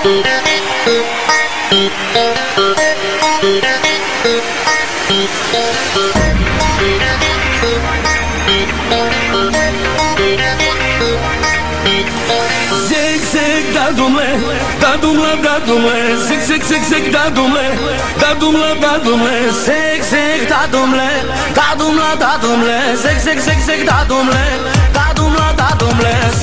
Zig, zig, da dumle, da dumle, da dumle, zig, zig, zig, zig, da dumle, da dumle, da dumle, zig, zig, da dumle, da dumle, da dumle, zig, zig, zig, zig, da dumle, da dumle, da dumle.